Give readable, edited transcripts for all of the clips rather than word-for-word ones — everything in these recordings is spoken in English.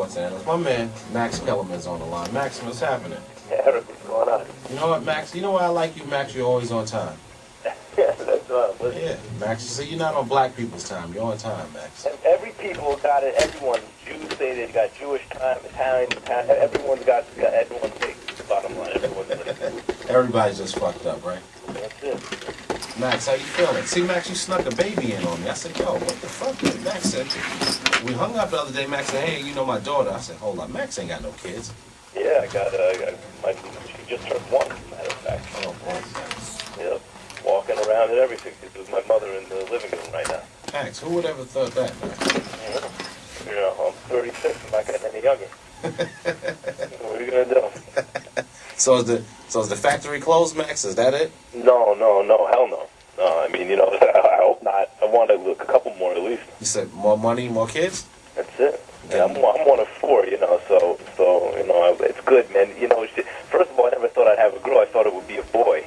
Los Angeles. My man, Max Kellerman's on the line. Max, what's happening? Yeah, Eric, what's going on? You know what, Max? You know why I like you, Max? You're always on time. Yeah, that's what Yeah, Max, you see, you're not on black people's time. You're on time, Max. And every people got it. Everyone, Jews say they got Jewish time, Italian time. Everyone's got everyone's take. Bottom line, everyone's like, Everybody's just fucked up, right? that's it. Max, how you feeling? See, Max, you snuck a baby in on me. I said, yo, what the fuck? Max said, we hung up the other day. Max said, hey, you know my daughter. I said, hold on, Max ain't got no kids. Yeah, I got she just turned 1, as a matter of fact. Oh, boy. Yeah, walking around and everything. This is my mother in the living room right now. Max, who would ever thought that, Max? You know, I'm 36. I'm not getting any younger. What are you gonna do? So is the factory closed, Max? Is that it? No, hell no. No, I mean, you know, I hope not. I want a couple more at least. You said more money, more kids? That's it. Yeah, I'm one of 4, you know, so you know, it's good, man. You know, first of all, I never thought I'd have a girl. I thought it would be a boy.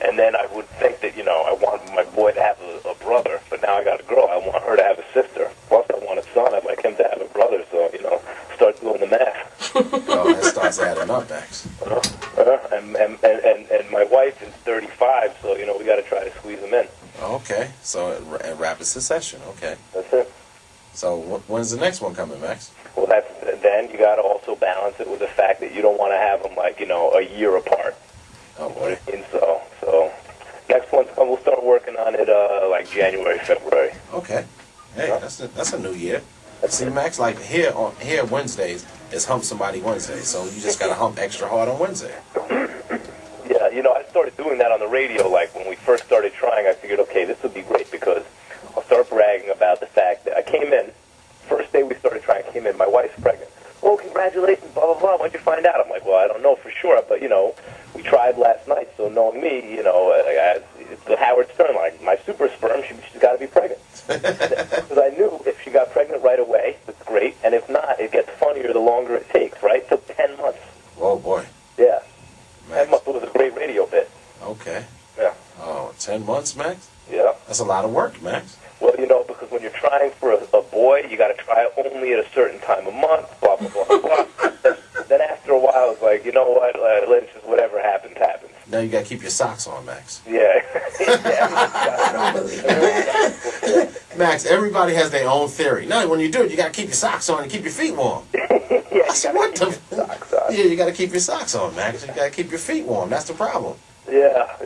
And then I would think that, you know, I want my boy to have a brother, but now I got a girl. I want her to have a sister. Plus, I want a son. I'd like him to have a brother, so, you know, start doing the math. Oh, that starts adding up, Max. And my wife is 35, so, you know, we got to try to squeeze them in. Okay, so in rapid succession, okay. That's it. So when's the next one coming, Max? Well, then you got to also balance it with the fact that you don't want to have them, like, you know, a year apart. Oh, boy. And so next one's come. We'll start working on it like January, February. Okay. Hey, that's a new year. See, Max, like here Wednesdays is Hump Somebody Wednesday, so you just got to hump extra hard on Wednesday. Yeah, you know, I started doing that on the radio. Like when we first started trying, I figured, okay, this would be great because I'll start bragging about the fact that I came in. First day we started trying, I came in. My wife's pregnant. Oh, congratulations, blah, blah, blah. When'd you find out? I'm like, well, I don't know for sure, but, you know, we tried last night, so knowing me, you know, it's the Howard Stern, like, my super sperm, she's got to be pregnant. Because I knew if she got pregnant right away, it's great, and if not, it gets funnier the longer it takes, right? It took 10 months. Oh, boy. Yeah. Max. 10 months was a great radio bit. Okay. Yeah. Oh, 10 months, Max? Yeah. That's a lot of work, Max. Well, you know, because when you're trying for a boy, you got to try it only at a certain time of month, blah, blah, blah, blah. Then after a while, I was like, you know what, let's just, whatever happens, happens. Now you got to keep your socks on, Max. Yeah. Max, everybody has their own theory. No, when you do it, you got to keep your socks on and keep your feet warm. Yeah, I said, what the? socks on. Yeah, you got to keep your socks on, Max. You got to keep your feet warm. That's the problem. Yeah.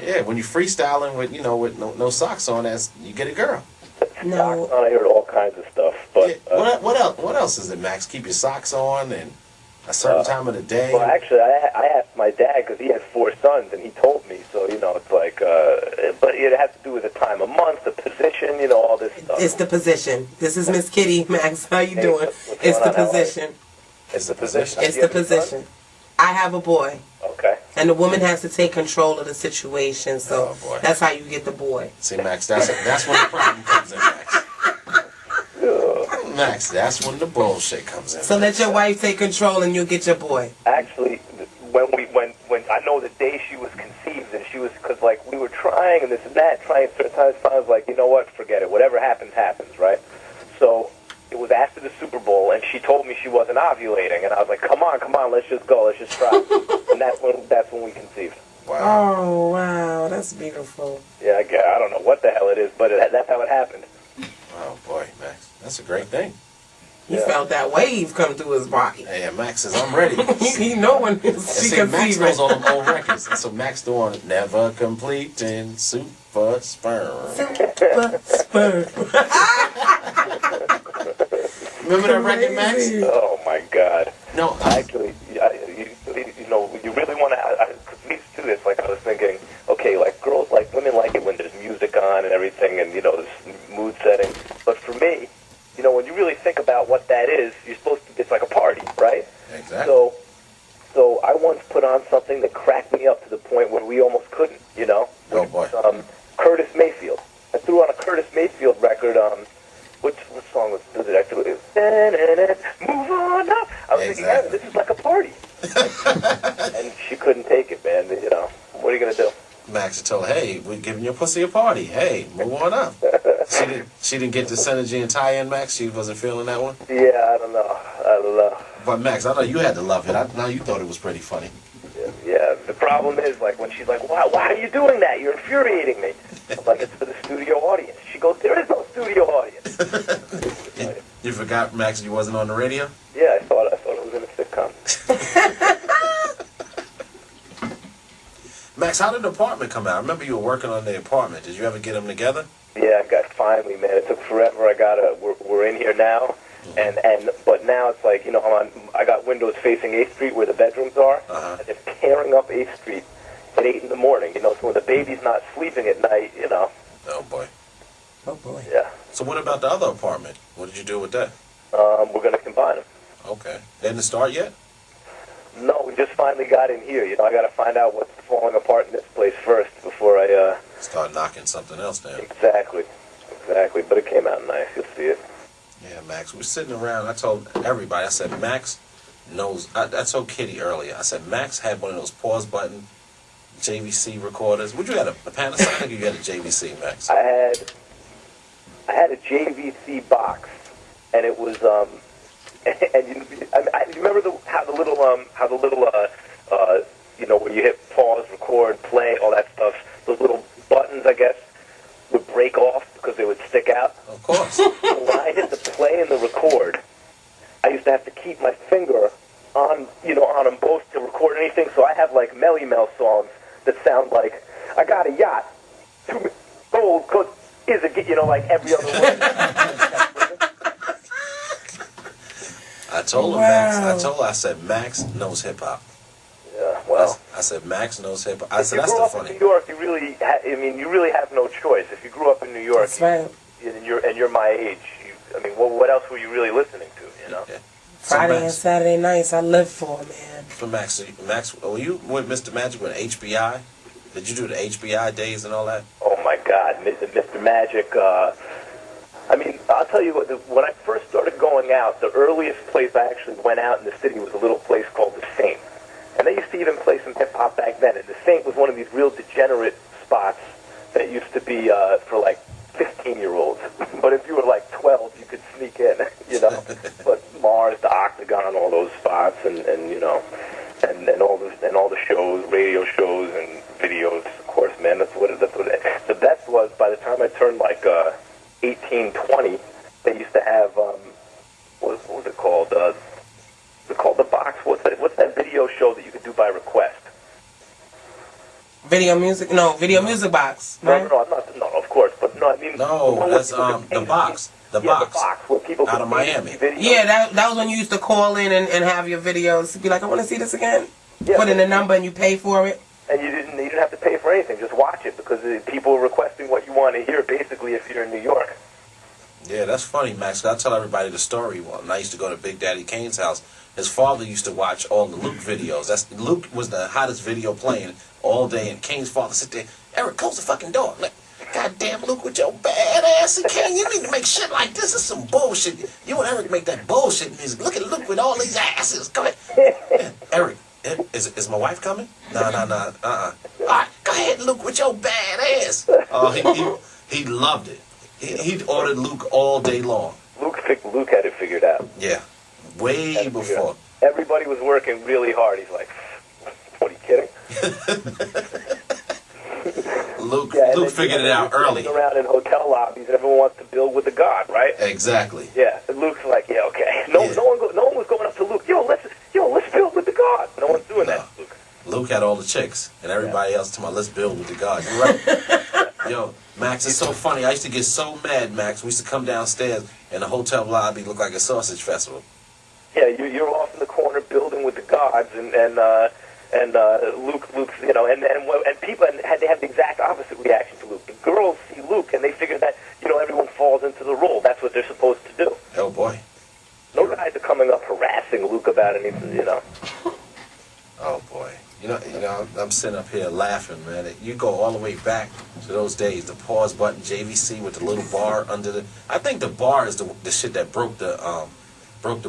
Yeah, when you freestyling with no socks on, you get a girl. No. Socks on, I heard all kinds of stuff. But Yeah, what else is it, Max? Keep your socks on and a certain time of the day. Well, actually, I asked my dad because he has 4 sons, and he told me. So you know, it's like, but it has to do with the time of month, the position, you know, all this stuff. It's the position. This is Miss Kitty, Max. How you doing? What's It's the going on, position. It's the position. It's the position. I have a boy. Okay. And the woman has to take control of the situation, so Oh, boy. that's how you get the boy. See, Max, that's when the problem comes in, Max. Max, that's when the bullshit comes in. So let your wife take control and you'll get your boy. Actually, when I know the day she was conceived, and she was, because like we were trying and this and that, trying certain times, I was like, you know what, forget it. Whatever happens, happens, right? So it was after the Super Bowl, and she told me she wasn't ovulating, and I was like, come on, let's just go, let's just try. And that's when we conceived. Wow. Oh, wow. That's beautiful. Yeah, I don't know what the hell it is, but that's how it happened. Oh, boy, Max. That's a great thing. He felt that wave come through his body. Hey, Max says, I'm ready. He know when she See, can Max see knows it. all them old records. And so Max doing Never Completing Super Sperm. Super sperm. Remember that record, Max? Oh my God! No, Actually, you know, you really want to. Because we used to do this. Like I was thinking, okay, like girls, like women, like it when there's music on and everything, and you know, this mood setting. But for me, you know, when you really think about what that is, you're supposed to. It's like a party, right? Exactly. So I once put on something that cracked me up to the point where we almost couldn't. You know? Oh boy. Curtis Mayfield. I threw on a Curtis Mayfield record. What song was it? I threw it. Move on up. I was thinking, yeah, this is like a party. And she couldn't take it, man. You know, what are you gonna do? Max told her, hey, we're giving your pussy a party. Hey, move on up. She didn't get the Synergy and tie-in, Max? She wasn't feeling that one? Yeah, I don't know. I don't know. But Max, I know you had to love it. I know you thought it was pretty funny. Yeah, the problem is, like, when she's like, why are you doing that? You're infuriating me. I'm like, it's for the studio audience. She goes, there is no studio audience. You forgot, Max, you wasn't on the radio? Yeah, I thought it was in a sitcom. Max, how did the apartment come out? I remember you were working on the apartment. Did you ever get them together? Yeah, I got finally, man. It took forever. We're in here now. But now it's like, you know, I got windows facing 8th Street where the bedrooms are. Uh-huh. And they're tearing up 8th Street at 8 in the morning, you know, so when the baby's not sleeping at night, you know. Oh, boy. Oh, boy. Yeah. So what about the other apartment? What did you do with that? We're going to combine them. Okay. Didn't it start yet? No, we just finally got in here. You know, I got to find out what's falling apart in this place first before I, Start knocking something else down. Exactly. But it came out nice. You'll see it. Yeah, Max, we're sitting around. I told everybody, I said, Max knows. I told Kitty earlier. I said, Max had one of those pause button JVC recorders. Would you had a Panasonic or you had a JVC, Max? I had a JVC box, and it was and you remember how the little you know, where you hit pause, record, play, all that stuff. Those little buttons, I guess, would break off because they would stick out. Of course. So when I hit the play and the record, I used to have to keep my finger on them both to record anything. So I have like Melly Mel songs that sound like, I got a yacht, too gold, cause is it, you know, like every other word. I told her, Max. I said, Max knows hip hop. Yeah, well. I said, Max knows hip hop. I said, that's the funny. If you grew up in New York, you really have no choice. If you grew up in New York, that's right. and you're my age, what else were you really listening to? You know. Yeah. Friday and Saturday nights, I live for, man. For Max, were you with Mr. Magic with HBI? Did you do the HBI days and all that? Oh my God, Mr. Magic. I'll tell you what. When I first started going out, the earliest place I actually went out in the city was a little place called the Saint. And they used to even play some hip-hop back then. And the Saint was one of these real degenerate spots that used to be for, like, 15-year-olds. But if you were, like, 12, you could sneak in, you know. But Mars, the Octagon, all those spots, and you know, and all the shows, radio shows and videos, of course, man. That's what the best was. By the time I turned, like, 18, 20, they used to have, what was it called? It's called The Box. What's that video show that you could do by request? Video music box. Right? No, I'm not. No, of course, but no, I mean. No, that's The Box. The Box. The Box, where people out of Miami. Yeah, that was when you used to call in and have your videos. Be like, I want to see this again. Yeah, put in a number and you pay for it. And you didn't have to pay for anything. Just watch it because people are requesting what you want to hear. Basically, if you're in New York. Yeah, that's funny, Max. I tell everybody the story. When I used to go to Big Daddy Kane's house, his father used to watch all the Luke videos. Luke was the hottest video playing all day, and Kane's father sit there, Eric, close the fucking door. Like, goddamn Luke with your bad ass. Kane, you need to make shit like this. This is some bullshit. You and Eric make that bullshit music. Look at Luke with all these asses. Go ahead. Yeah, Eric, is my wife coming? No. All right, go ahead, Luke, with your bad ass. Oh, he loved it. He ordered Luke all day long. Luke had it figured out. Yeah, way before. Everybody was working really hard. He's like, what, are you kidding? Luke figured it out early. Around in hotel lobbies, everyone wants to build with the God, right? Exactly. Yeah, and Luke's like, yeah, okay. No one was going up to Luke. Yo, let's build with the God. No one's doing that, Luke. Luke had all the chicks, and everybody else told me, let's build with the God. You're right. Yo, Max, it's so funny. I used to get so mad, Max. We used to come downstairs, and the hotel lobby looked like a sausage festival. Yeah, you're off in the corner building with the gods, and Luke's, you know, and people had to have the exact opposite reaction to Luke. The girls see Luke, and they figure that, you know, everyone falls into the role. That's what they're supposed to do. Oh boy. No guys are coming up harassing Luke about anything, you know. Oh boy. You know, I'm sitting up here laughing, man. You go all the way back to those days, the pause button, JVC with the little bar under the. I think the bar is the shit that broke the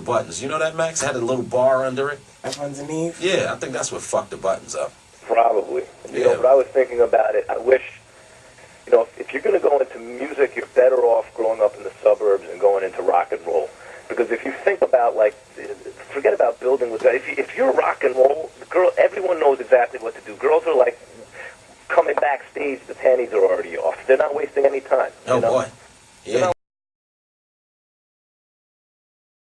buttons. You know that, Max? It had a little bar under it. Up underneath. Yeah, I think that's what fucked the buttons up. Probably. You Yeah. know, but I was thinking about it. I wish, you know, if you're going to go into music, you're better off growing up in the suburbs and going into rock and roll. because if you think about, like, forget about building with guys. If you're rock and roll, everyone knows exactly what to do. Girls are like coming backstage, the panties are already off. They're not wasting any time. Oh, boy. Yeah.